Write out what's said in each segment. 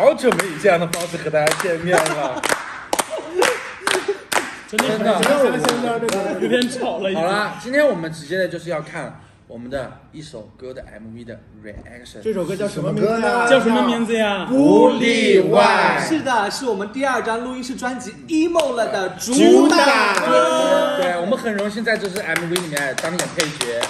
好久没以这样的方式和大家见面了。真的，有点吵了。好了，今天我们直接的就是要看我们的一首歌的 MV 的 reaction。这首歌叫什么名字呀？叫什么名字呀？不例外。是的，是我们第2张录音室专辑 emo 了的主打歌。对，我们很荣幸在这支 MV 里面当演配角。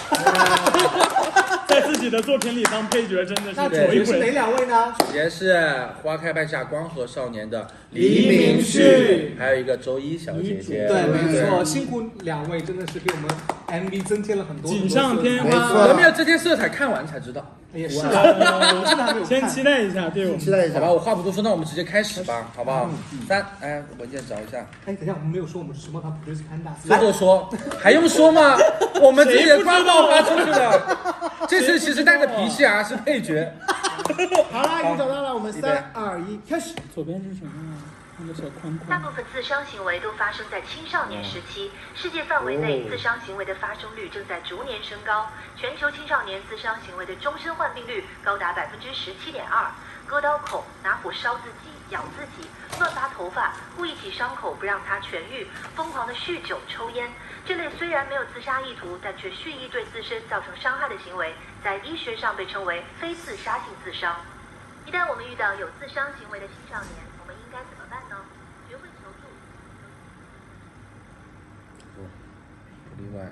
在自己的作品里当配角真的是。那主角是哪2位呢？主角是花开半夏光和少年的黎明旭，还有一个周一小姐姐。对，没错，辛苦2位，真的是给我们 MV 增添了很多锦上添花。我没有增添色彩，看完才知道。也是啊，我真的还没有看。先期待一下，对，我们期待一下。好吧，我话不多说，那我们直接开始吧，好不好？3，哎，文件找一下。哎，等一下，我们没有说我们是什么团 Produce Panda。说就说，还用说吗？我们自己的官方发出去的。这次其实带着脾气啊，是配角。好了，已经找到了，我们3、2、1，开始。左边是什么呀？那个小框框。大部分自伤行为都发生在青少年时期，世界范围内自伤行为的发生率正在逐年升高。全球青少年自伤行为的终身患病率高达17.2%。割刀口、拿火烧自己、咬自己、乱拔头发、故意起伤口不让它痊愈、疯狂的酗酒、抽烟，这类虽然没有自杀意图，但却蓄意对自身造成伤害的行为，在医学上被称为非自杀性自伤。一旦我们遇到有自伤行为的青少年，我们应该怎么办呢？学会求助。不例外。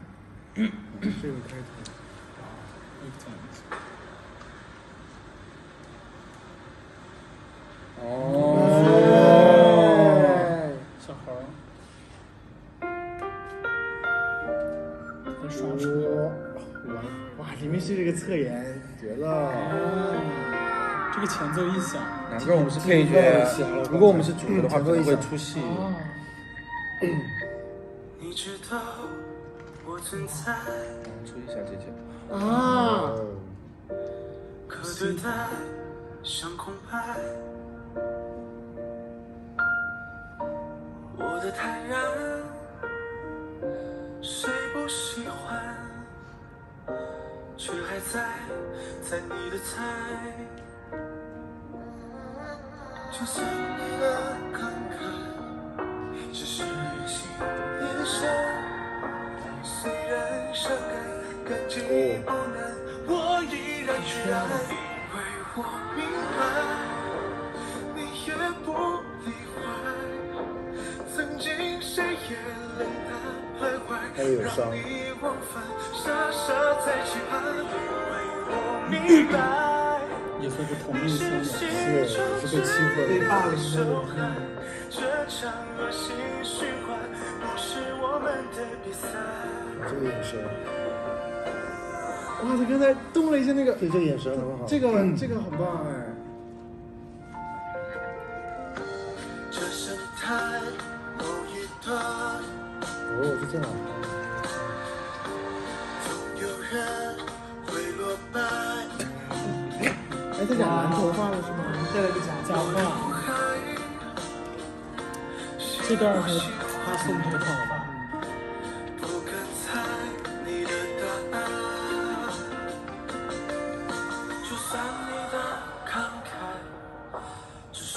这个开头。小孩在刷车。哇，里面是这个侧颜，绝了！这个前奏一响，难怪我们是配角。如果我们是主角的话，可能会出戏。你知道我存在。注意一下姐姐。啊！可对待像空白。我的坦然，谁不喜欢？却还在你的猜。就算你的慷慨，只是一起眼神。虽然伤感，感激不难，我依然去爱，因为我明白，你也不例外。曾经谁也冷淡徘徊，让你往返，傻傻在期盼，因为我明白，也算是同命相连，是被欺负了，被霸凌的。这场恶性循环不是我们的比赛。这个眼神，哇，他刚才动了一下那个，对，这个眼神很好，这个很棒哎。这是台某一段，哦，是这样。总有人会落败。哎，他染蓝头发了是吗？再来个假发。这段是他送头发。不敢猜你的答案，就算你的慷慨只是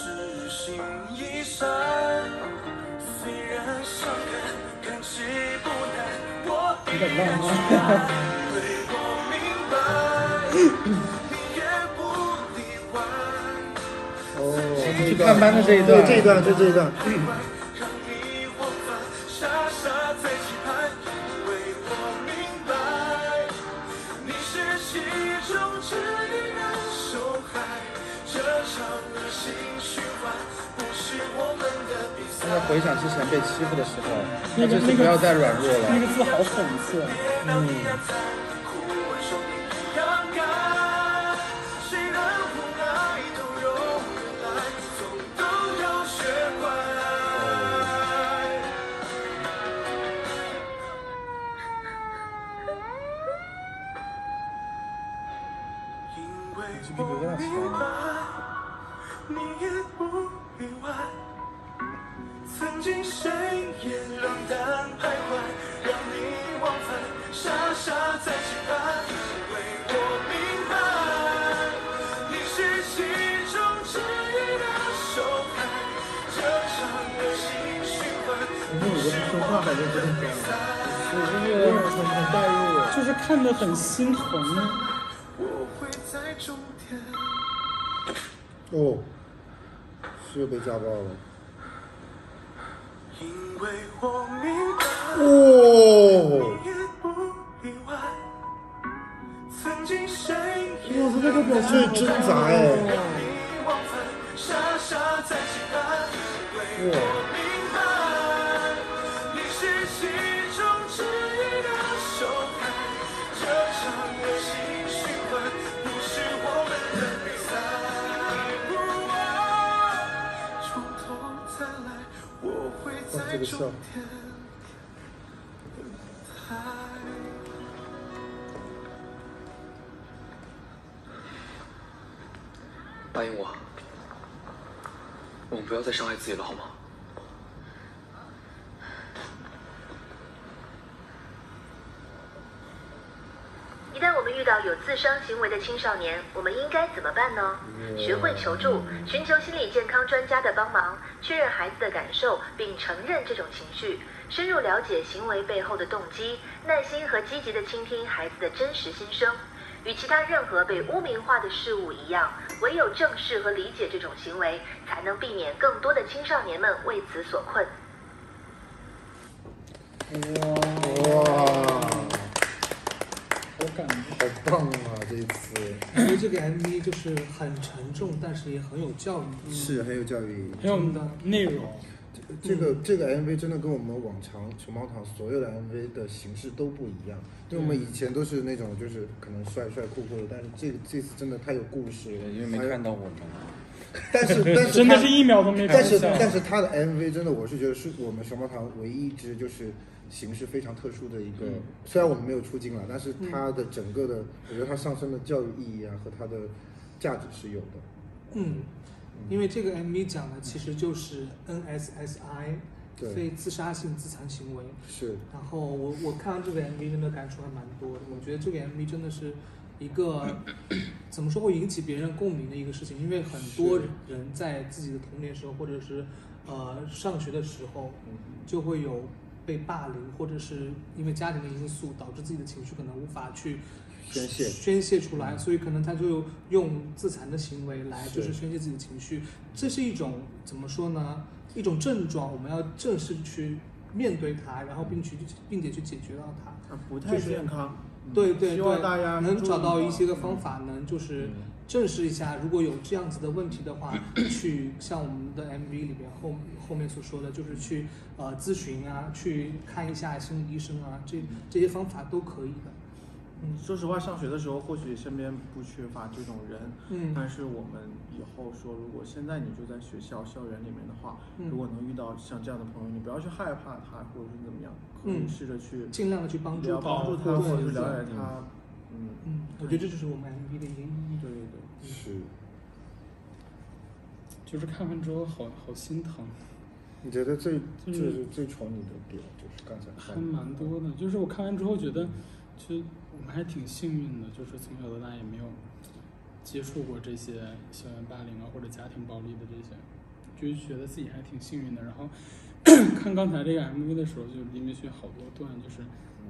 心一闪，虽然伤感，感激不难，我依然去爱，因为我明白，你也不例外。哦，去探班的这一段，这一段，就这一段。现在回想之前被欺负的时候，那就是不要再软弱了。那个字好讽刺。这比哥哥强。你也不例外。曾经谁也冷淡徘徊，让你往返，傻傻在我是生化反正不很高，很带入，就是看得很心疼。我会在终点。哦，是被家暴了。因为我明白，哦，你也不意外。曾经谁也哇，他这个表情挣扎哎！忘返，傻傻在期盼。因为我明白，你是其中之一的受害。这场恶性循环不是我们的比赛。从头再来，我会在终点等待。答应我，我们不要再伤害自己了，好吗？一旦我们遇到有自伤行为的青少年，我们应该怎么办呢？学会求助，寻求心理健康专家的帮忙，确认孩子的感受，并承认这种情绪，深入了解行为背后的动机，耐心和积极地倾听孩子的真实心声。与其他任何被污名化的事物一样，唯有正视和理解这种行为，才能避免更多的青少年们为此所困。哇，好感动。好棒啊！这一次我觉得这个 MV 就是很沉重，但是也很有教育，是很有教育意义。还有内容，这个 MV 真的跟我们往常熊猫堂所有的 MV 的形式都不一样，因为我们以前都是那种就是可能帅帅酷酷的，但是这次真的太有故事了，因为没看到我们。但是真的是一秒都没但是看下。但是他的 MV 真的我是觉得是我们熊猫堂唯一一支就是形式非常特殊的一个，虽然我们没有出镜了，但是它的整个的，我觉得它上升的教育意义啊和它的价值是有的。因为这个 MV 讲的其实就是 NSSI 对非自杀性自残行为。是。然后我看完这个 MV 真的感触还蛮多的，我觉得这个 MV 真的是一个怎么说会引起别人共鸣的一个事情，因为很多人在自己的童年时候或者是上学的时候就会有被霸凌，或者是因为家庭的因素导致自己的情绪可能无法去宣泄出来，所以可能他就用自残的行为来就是宣泄自己的情绪。这是一种怎么说呢？一种症状，我们要正式去面对它，然后并且去解决到它。不太健康。对对希望大家对，能找到一些个方法，能就是正视一下，如果有这样子的问题的话，去像我们的 MV 里边后面所说的，就是去咨询啊，去看一下心理医生啊，这些方法都可以的。说实话，上学的时候或许身边不缺乏这种人，但是我们以后说，如果现在你就在校园里面的话，如果能遇到像这样的朋友，你不要去害怕他，或者是怎么样，可以试着去尽量的去帮助他，或者是了解他。我觉得这就是我们 MV 的一个意义。对对对，是。就是看完之后好心疼。你觉得最戳你的点就是刚才还蛮多的，就是我看完之后觉得，就我们还挺幸运的，就是从小到大也没有接触过这些校园霸凌啊或者家庭暴力的这些，就觉得自己还挺幸运的。然后看刚才这个 MV 的时候，就林明旭好多段，就是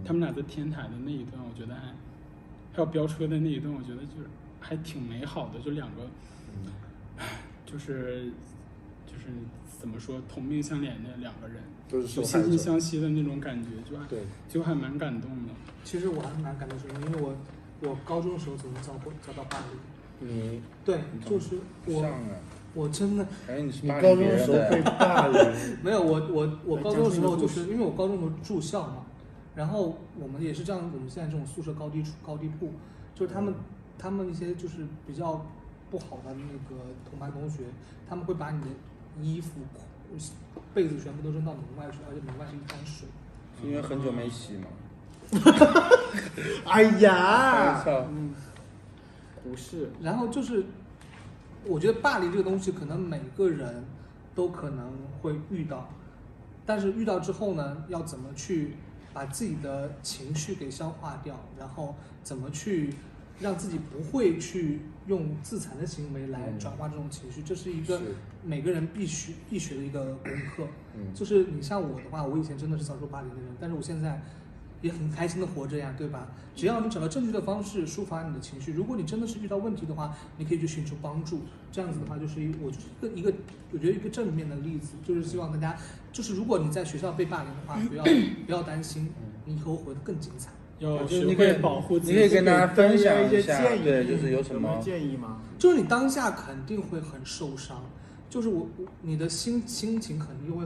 他们俩在天台的那一段，我觉得还有飙车的那一段，我觉得就是还挺美好的，就两个，就是怎么说同命相连的两个人，都是受害者，惺惺相惜的那种感觉，就还蛮感动的。其实我还蛮感动的，因为我高中的时候曾经遭到霸凌。对，就是我真的。你高中的时候被霸凌？没有，我高中的时候就是因为我高中的住校嘛，然后我们也是这样，我们现在这种宿舍高低铺，就是他们一些就是比较不好的那个同班同学，他们会把你的衣服、被子全部都扔到门外去，而且门外是一滩水。是因为很久没洗嘛？哎呀，不是。然后就是，我觉得霸凌这个东西，可能每个人都可能会遇到，但是遇到之后呢，要怎么去把自己的情绪给消化掉，然后怎么去让自己不会去用自残的行为来转化这种情绪，这是一个每个人必学的一个功课。就是你像我的话，我以前真的是遭受霸凌的人，但是我现在也很开心的活着呀，对吧？只要你找到正确的方式抒发你的情绪，如果你真的是遇到问题的话，你可以去寻求帮助。这样子的话，就是我就是一个我觉得一个正面的例子，就是希望大家，就是如果你在学校被霸凌的话，不要担心，你以后活得更精彩。要学会保护自己。你可以跟大家分享一些下，建议，对，就是有什么建议吗？就是你当下肯定会很受伤，就是你的心情肯定会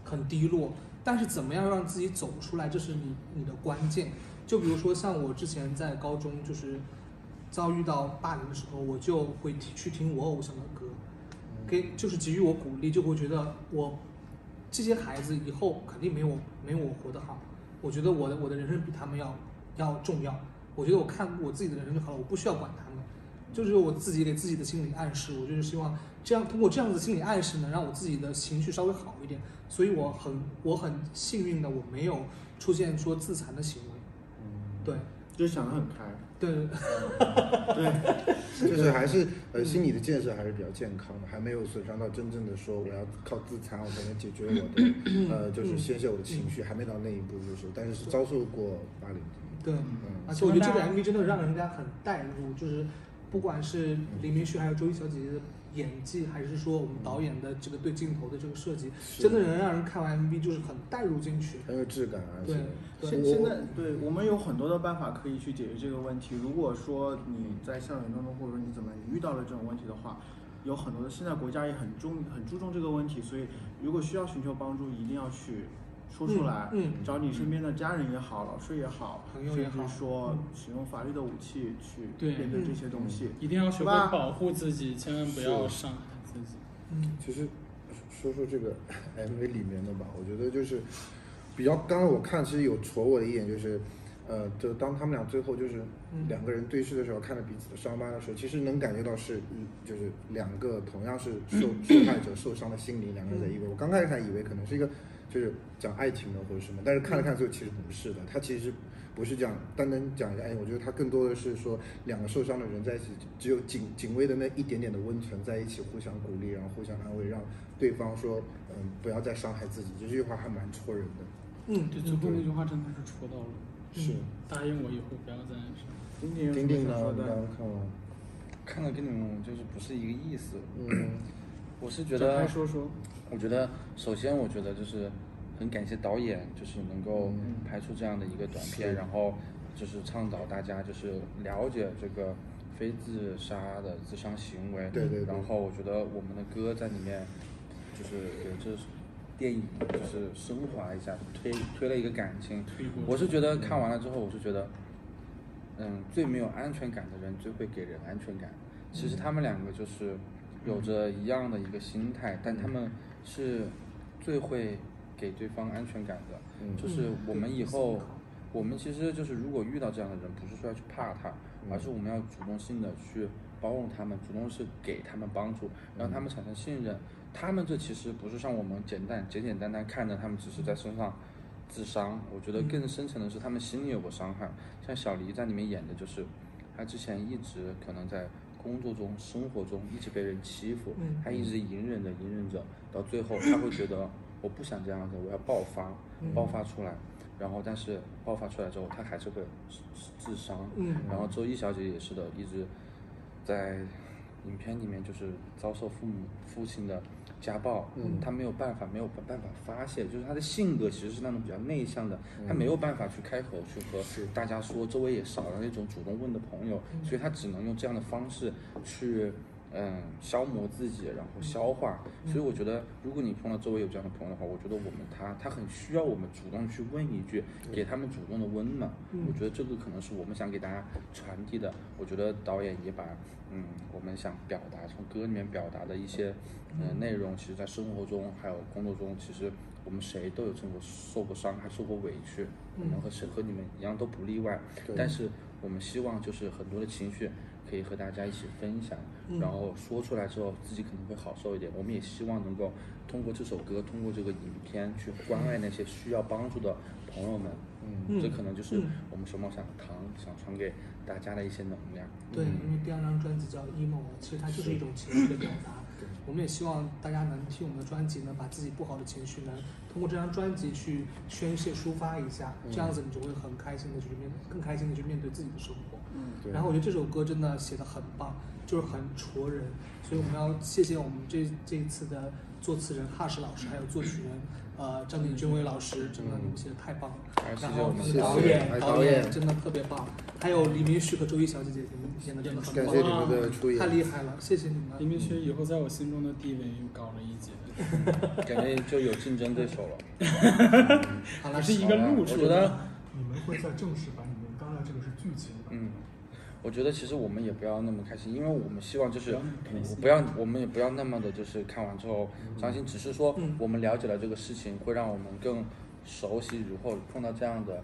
很低落，但是怎么样让自己走出来，这是你的关键。就比如说像我之前在高中就是遭遇到霸凌的时候，我就会去听我偶像的歌，就是给予我鼓励，就会觉得这些孩子以后肯定没我活得好。我觉得我的人生比他们要重要。我觉得我看我自己的人生就好了，我不需要管他们。就是我自己给自己的心理暗示，我就是希望这样通过这样子的心理暗示呢，让我自己的情绪稍微好一点。所以我很幸运的，我没有出现说自残的行为。对，就是想得很开。对，就是还是心理的建设还是比较健康的，还没有损伤到真正的说我要靠自残我才能解决我的就是宣泄我的情绪，还没到那一步，就是但是遭受过霸凌。对，而且我觉得这个 MV 真的让人家很带入，就是不管是黎明旭还有周一小姐姐的演技，还是说我们导演的这个对镜头的这个设计，真的能让人看完 MV 就是很带入进去，很有质感啊。对，现在对我们有很多的办法可以去解决这个问题。如果说你在校园当中，或者说你遇到了这种问题的话，有很多的现在国家也很注重这个问题，所以如果需要寻求帮助，一定要去说出来，找你身边的家人也好，老师也好，朋友也好，甚至说使用法律的武器去面对这些东西，一定要学会保护自己，千万不要伤害自己。其实说这个 MV 里面的吧，我觉得就是比较，刚刚我看其实有戳我的一点就是，就当他们俩最后就是两个人对视的时候，看着彼此的伤疤的时候，其实能感觉到就是两个同样是受害者受伤的心灵，两个人在一个。我刚开始还以为可能是一个就是讲爱情的或者什么，但是看了看之后其实不是的，他其实不是讲单单讲一下，我觉得他更多的是说两个受伤的人在一起，只有仅微的那一点点的温存在一起，互相鼓励，然后互相安慰，让对方说不要再伤害自己。这句话还蛮戳人的。对，最后那句话真的是戳到了。是，答应我以后不要再伤。丁丁呢？刚刚看完，看的跟你们就是不是一个意思。我是觉得，我觉得首先我觉得就是很感谢导演，就是能够拍出这样的一个短片，然后就是倡导大家就是了解这个非自杀的自伤行为。对。然后我觉得我们的歌在里面就是有这电影就是升华一下，推了一个感情。我是觉得看完了之后，我是觉得，最没有安全感的人最会给人安全感。其实他们两个就是有着一样的一个心态，但他们是最会给对方安全感的。就是我们以后，我们其实就是如果遇到这样的人，不是说要去怕他，而是我们要主动性的去包容他们，主动是给他们帮助，让他们产生信任。他们这其实不是像我们简单看着他们只是在身上自伤，我觉得更深层的是他们心里有过伤害。像小黎在里面演的就是他之前一直可能在工作中生活中一直被人欺负，他一直隐忍着，到最后他会觉得我不想这样子，我要爆发出来，然后但是爆发出来之后他还是会自伤。然后周一小姐也是的，一直在影片里面就是遭受父亲的家暴，他没有办法发泄，就是他的性格其实是那种比较内向的，他没有办法去开口去和大家说，周围也少了那种主动问的朋友，所以他只能用这样的方式去消磨自己，然后消化。所以我觉得如果你碰到周围有这样的朋友的话，我觉得他很需要我们主动去问一句，给他们主动的温暖。我觉得这个可能是我们想给大家传递的。我觉得导演也把我们想表达从歌里面表达的一些内容，其实在生活中还有工作中，其实我们谁都有受过伤害，受过委屈，我们和你们一样都不例外。但是我们希望就是很多的情绪可以和大家一起分享，然后说出来之后自己可能会好受一点。我们也希望能够通过这首歌，通过这个影片去关爱那些需要帮助的朋友们。这可能就是我们熊猫糖想传给大家的一些能量。对，因为第2张专辑叫 emo， 其实它就是一种情绪的表达。我们也希望大家能听我们的专辑，能把自己不好的情绪能通过这张专辑去宣泄抒发一下，这样子你就会很开心的更开心的去面对自己的生活。然后我觉得这首歌真的写得很棒，就是很戳人，所以我们要谢谢我们这一次的作词人Hush老师，还有作曲人张鼎军伟老师，真的你们写的太棒了。然后我们的导演真的特别棒，还有李明旭和周一小姐姐，你们演的真的很棒，感谢你们的出演，太厉害了，谢谢你们。李明旭以后在我心中的地位又高了一截，感觉就有竞争对手了。好了，是一个路数。我觉得你们会在正式版里面，当然这个是剧情版。我觉得其实我们也不要那么开心，因为我们希望就是我们也不要那么的就是看完之后伤心，只是说我们了解了这个事情，会让我们更熟悉，如果碰到这样的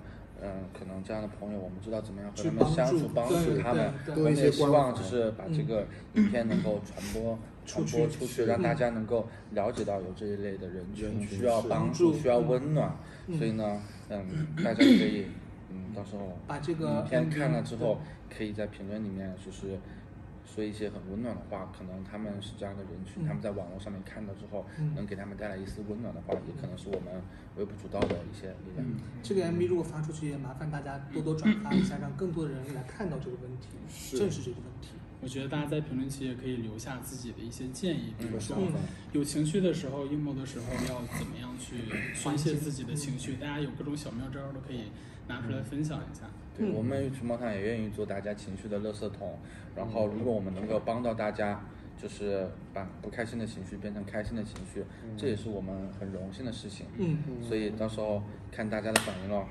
可能这样的朋友，我们知道怎么样和他们相处，帮助他们。我们也希望就是把这个影片能够传播出去，让大家能够了解到有这一类的人群需要帮助，需要温暖。所以呢，大家可以到时候把这个影片看了之后，可以在评论里面就是说一些很温暖的话，可能他们是这样的人群，他们在网络上面看到之后，能给他们带来一丝温暖的话，也可能是我们微不足道的一些力量。这个 MV 如果发出去，也麻烦大家多多转发一下，让更多的人来看到这个问题，正视这个问题。我觉得大家在评论区也可以留下自己的一些建议，比如说有情绪的时候、emo 的时候要怎么样去宣泄自己的情绪，大家有各种小妙招都可以拿出来分享一下。对，我们熊猫糖也愿意做大家情绪的垃圾桶，然后如果我们能够帮到大家，就是把不开心的情绪变成开心的情绪，这也是我们很荣幸的事情。所以到时候看大家的反应了，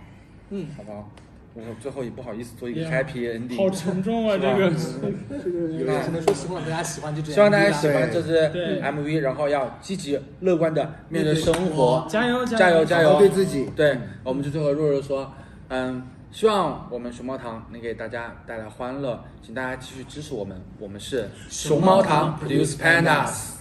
好不好？我最后也不好意思做一个 happy ending， 好沉重啊，这个只能说希望大家喜欢这支 MV， 希望大家喜欢这支 MV， 然后要积极乐观的面对生活，加油加油加油，对自己。对，我们就最后弱弱说，希望我们熊猫糖能给大家带来欢乐，请大家继续支持我们，我们是熊猫糖 Produce Pandas。